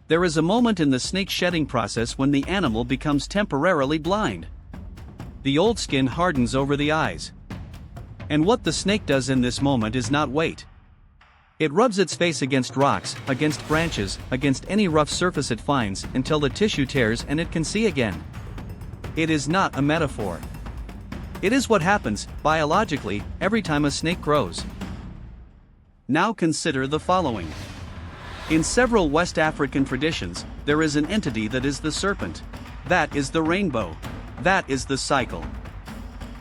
There is a moment in the snake shedding process when the animal becomes temporarily blind. The old skin hardens over the eyes. And what the snake does in this moment is not wait. It rubs its face against rocks, against branches, against any rough surface it finds, until the tissue tears and it can see again. It is not a metaphor. It is what happens, biologically, every time a snake grows. Now consider the following. In several West African traditions, there is an entity that is the serpent. That is the rainbow. That is the cycle.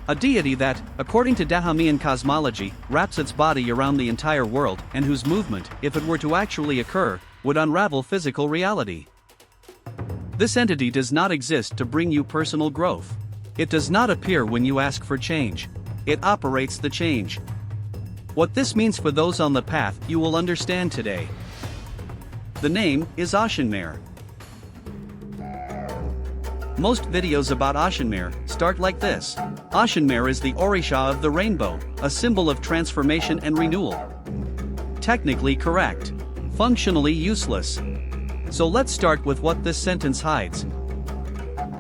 A deity that, according to Dahomean cosmology, wraps its body around the entire world and whose movement, if it were to actually occur, would unravel physical reality. This entity does not exist to bring you personal growth. It does not appear when you ask for change. It operates the change. What this means for those on the path you will understand today. The name is Oxumaré. Most videos about Oxumaré start like this. Oxumaré is the Orisha of the rainbow, a symbol of transformation and renewal. Technically correct. Functionally useless. So let's start with what this sentence hides.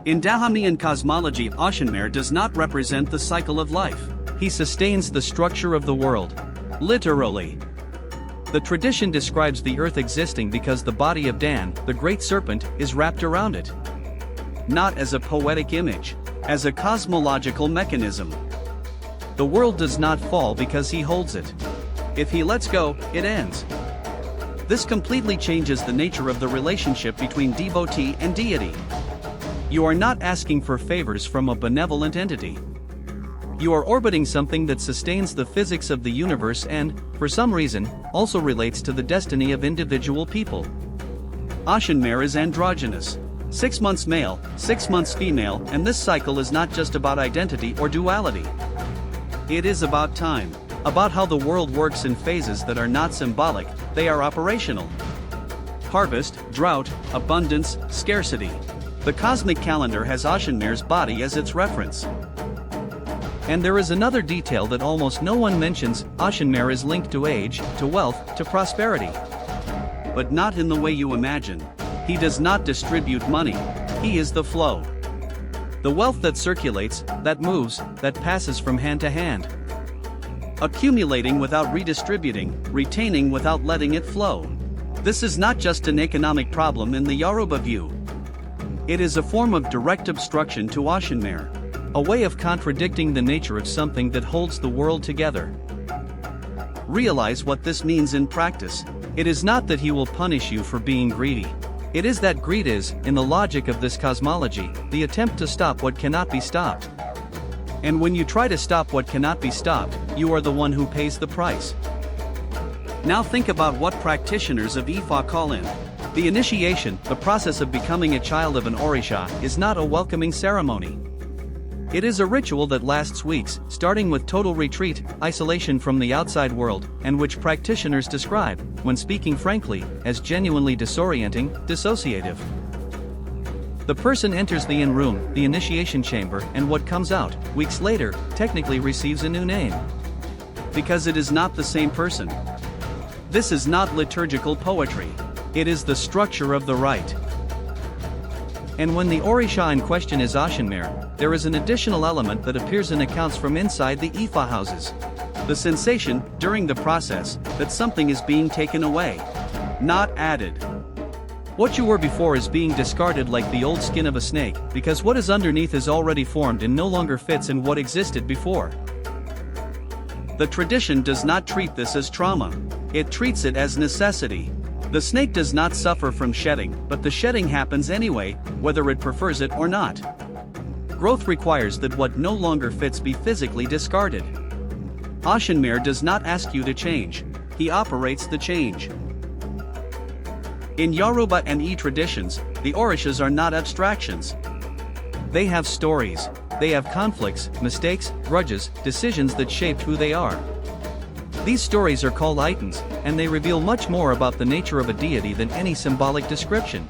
In Dahomean cosmology, Oxumaré does not represent the cycle of life. He sustains the structure of the world. Literally. The tradition describes the earth existing because the body of Dan, the great serpent, is wrapped around it. Not as a poetic image, as a cosmological mechanism. The world does not fall because he holds it. If he lets go, it ends. This completely changes the nature of the relationship between devotee and deity. You are not asking for favors from a benevolent entity. You are orbiting something that sustains the physics of the universe and, for some reason, also relates to the destiny of individual people. Oxumaré is androgynous. 6 months male, 6 months female, and this cycle is not just about identity or duality. It is about time, about how the world works in phases that are not symbolic, they are operational. Harvest, drought, abundance, scarcity. The cosmic calendar has Oxumaré's body as its reference. And there is another detail that almost no one mentions. Oxumaré is linked to age, to wealth, to prosperity. But not in the way you imagine. He does not distribute money. He is the flow. The wealth that circulates, that moves, that passes from hand to hand. Accumulating without redistributing, retaining without letting it flow. This is not just an economic problem in the Yoruba view. It is a form of direct obstruction to Oxumaré. A way of contradicting the nature of something that holds the world together. Realize what this means in practice. It is not that he will punish you for being greedy. It is that greed is, in the logic of this cosmology, the attempt to stop what cannot be stopped. And when you try to stop what cannot be stopped, you are the one who pays the price. Now think about what practitioners of Ifa call in. The initiation, the process of becoming a child of an Orisha, is not a welcoming ceremony. It is a ritual that lasts weeks, starting with total retreat, isolation from the outside world, and which practitioners describe, when speaking frankly, as genuinely disorienting, dissociative. The person enters the in-room, the initiation chamber, and what comes out, weeks later, technically receives a new name. Because it is not the same person. This is not liturgical poetry. It is the structure of the rite. And when the Orisha in question is Oxumaré, there is an additional element that appears in accounts from inside the Ifa houses. The sensation, during the process, that something is being taken away. Not added. What you were before is being discarded like the old skin of a snake, because what is underneath is already formed and no longer fits in what existed before. The tradition does not treat this as trauma. It treats it as necessity. The snake does not suffer from shedding, but the shedding happens anyway, whether it prefers it or not. Growth requires that what no longer fits be physically discarded. Oxumaré does not ask you to change. He operates the change. In Yoruba and E traditions, the Orishas are not abstractions. They have stories. They have conflicts, mistakes, grudges, decisions that shaped who they are. These stories are called items, and they reveal much more about the nature of a deity than any symbolic description.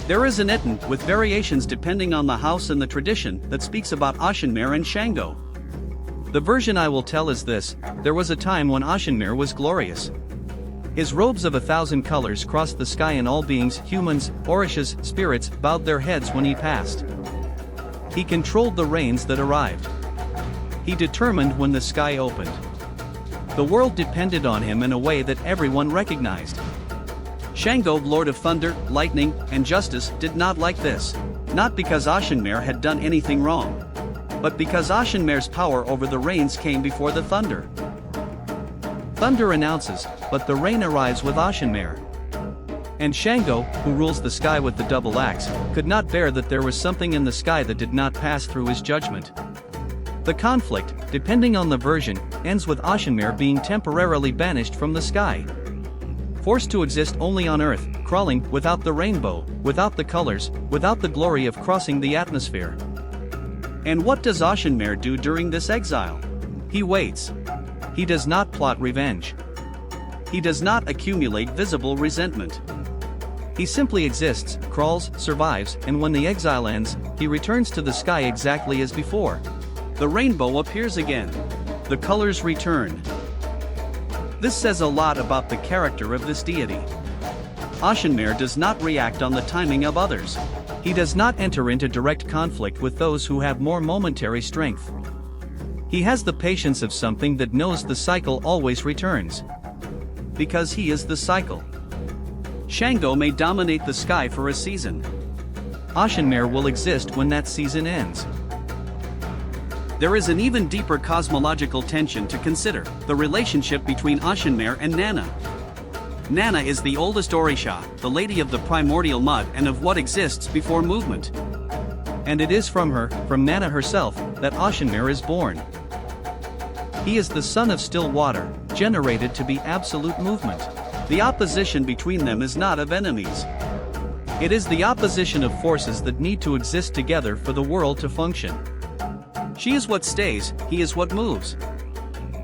There is an item, with variations depending on the house and the tradition, that speaks about Oxumaré and Shango. The version I will tell is this: there was a time when Oxumaré was glorious. His robes of 1,000 colors crossed the sky, and all beings, humans, orishas, spirits, bowed their heads when he passed. He controlled the rains that arrived. He determined when the sky opened. The world depended on him in a way that everyone recognized. Shango, Lord of Thunder, Lightning, and Justice, did not like this. Not because Oxumaré had done anything wrong, but because Oxumaré's power over the rains came before the thunder. Thunder announces, but the rain arrives with Oxumaré. And Shango, who rules the sky with the double axe, could not bear that there was something in the sky that did not pass through his judgment. The conflict, depending on the version, ends with Oxumaré being temporarily banished from the sky. Forced to exist only on Earth, crawling without the rainbow, without the colors, without the glory of crossing the atmosphere. And what does Oxumaré do during this exile? He waits. He does not plot revenge. He does not accumulate visible resentment. He simply exists, crawls, survives, and when the exile ends, he returns to the sky exactly as before. The rainbow appears again. The colors return. This says a lot about the character of this deity. Oxumaré does not react on the timing of others. He does not enter into direct conflict with those who have more momentary strength. He has the patience of something that knows the cycle always returns. Because he is the cycle. Shango may dominate the sky for a season. Oxumaré will exist when that season ends. There is an even deeper cosmological tension to consider, the relationship between Oxumaré and Nana. Nana is the oldest Orisha, the lady of the primordial mud and of what exists before movement. And it is from her, from Nana herself, that Oxumaré is born. He is the son of still water, generated to be absolute movement. The opposition between them is not of enemies. It is the opposition of forces that need to exist together for the world to function. She is what stays, he is what moves.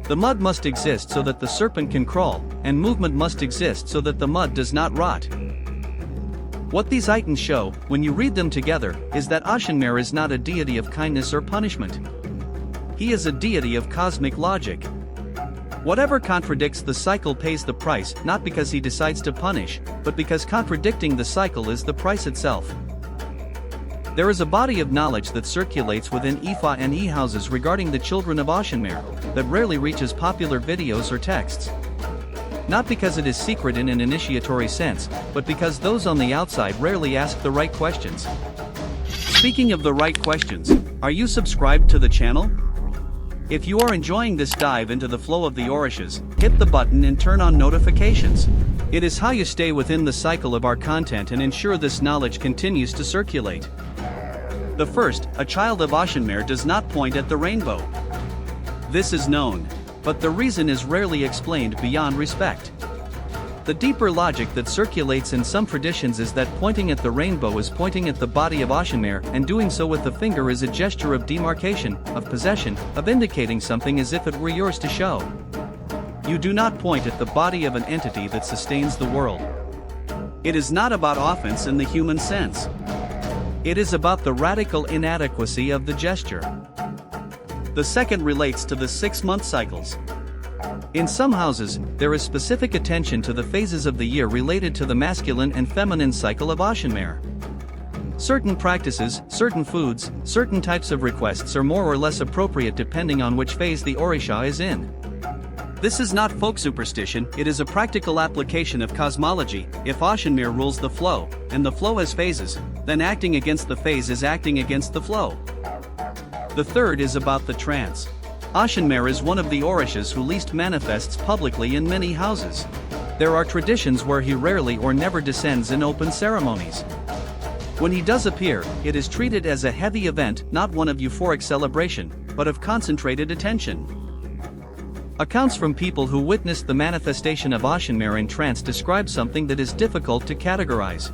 The mud must exist so that the serpent can crawl, and movement must exist so that the mud does not rot. What these items show, when you read them together, is that Oxumaré is not a deity of kindness or punishment. He is a deity of cosmic logic. Whatever contradicts the cycle pays the price, not because he decides to punish, but because contradicting the cycle is the price itself. There is a body of knowledge that circulates within Ifa and E-houses regarding the children of Oxumaré, that rarely reaches popular videos or texts. Not because it is secret in an initiatory sense, but because those on the outside rarely ask the right questions. Speaking of the right questions, are you subscribed to the channel? If you are enjoying this dive into the flow of the Orishas, hit the button and turn on notifications. It is how you stay within the cycle of our content and ensure this knowledge continues to circulate. The first, a child of Oxumaré does not point at the rainbow. This is known, but the reason is rarely explained beyond respect. The deeper logic that circulates in some traditions is that pointing at the rainbow is pointing at the body of Oxumaré, and doing so with the finger is a gesture of demarcation, of possession, of indicating something as if it were yours to show. You do not point at the body of an entity that sustains the world. It is not about offense in the human sense. It is about the radical inadequacy of the gesture. The second relates to the 6-month cycles. In some houses, there is specific attention to the phases of the year related to the masculine and feminine cycle of Oxumaré. Certain practices, certain foods, certain types of requests are more or less appropriate depending on which phase the Orisha is in. This is not folk superstition, it is a practical application of cosmology. If Oxumaré rules the flow, and the flow has phases, then acting against the phase is acting against the flow. The third is about the trance. Oxumaré is one of the Orishas who least manifests publicly in many houses. There are traditions where he rarely or never descends in open ceremonies. When he does appear, it is treated as a heavy event, not one of euphoric celebration, but of concentrated attention. Accounts from people who witnessed the manifestation of Oxumaré in trance describe something that is difficult to categorize.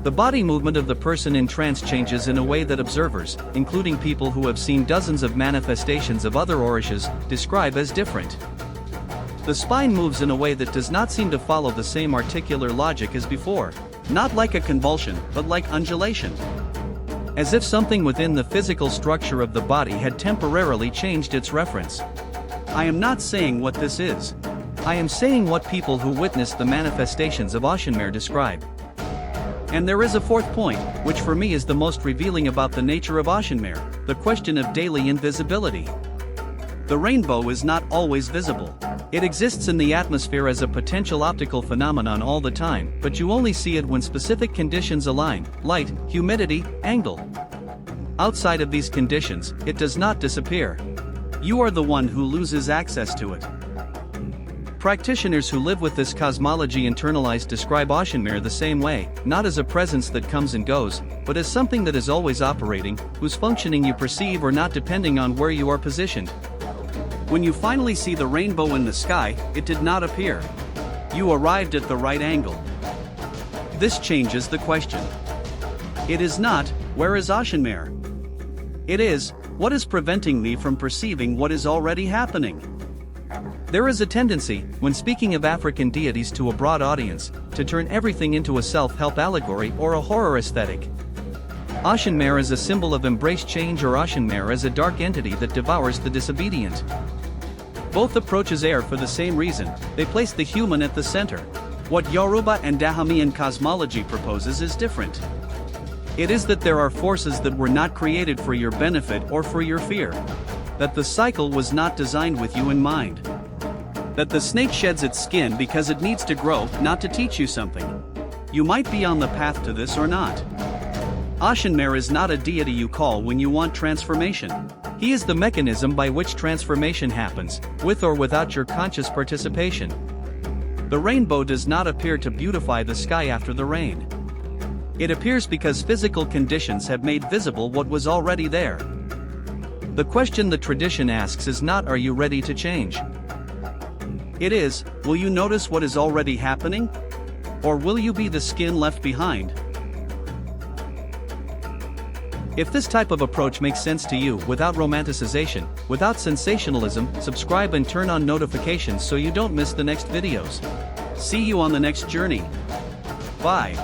The body movement of the person in trance changes in a way that observers, including people who have seen dozens of manifestations of other Orishas, describe as different. The spine moves in a way that does not seem to follow the same articular logic as before, not like a convulsion, but like undulation. As if something within the physical structure of the body had temporarily changed its reference. I am not saying what this is. I am saying what people who witness the manifestations of Oxumaré describe. And there is a fourth point, which for me is the most revealing about the nature of Oxumaré, the question of daily invisibility. The rainbow is not always visible. It exists in the atmosphere as a potential optical phenomenon all the time, but you only see it when specific conditions align: light, humidity, angle. Outside of these conditions, it does not disappear. You are the one who loses access to it. Practitioners who live with this cosmology internalized describe Oxumaré the same way, not as a presence that comes and goes, but as something that is always operating, whose functioning you perceive or not depending on where you are positioned. When you finally see the rainbow in the sky, it did not appear. You arrived at the right angle. This changes the question. It is not, where is Oxumaré? It is, what is preventing me from perceiving what is already happening? There is a tendency, when speaking of African deities to a broad audience, to turn everything into a self-help allegory or a horror aesthetic. Oxumaré is a symbol of embraced change, or Oxumaré is a dark entity that devours the disobedient. Both approaches err for the same reason: they place the human at the center. What Yoruba and Dahomean cosmology proposes is different. It is that there are forces that were not created for your benefit or for your fear. That the cycle was not designed with you in mind. That the snake sheds its skin because it needs to grow, not to teach you something. You might be on the path to this or not. Oxumaré is not a deity you call when you want transformation. He is the mechanism by which transformation happens, with or without your conscious participation. The rainbow does not appear to beautify the sky after the rain. It appears because physical conditions have made visible what was already there. The question the tradition asks is not, are you ready to change? It is, will you notice what is already happening? Or will you be the skin left behind? If this type of approach makes sense to you, without romanticization, without sensationalism, subscribe and turn on notifications so you don't miss the next videos. See you on the next journey. Bye.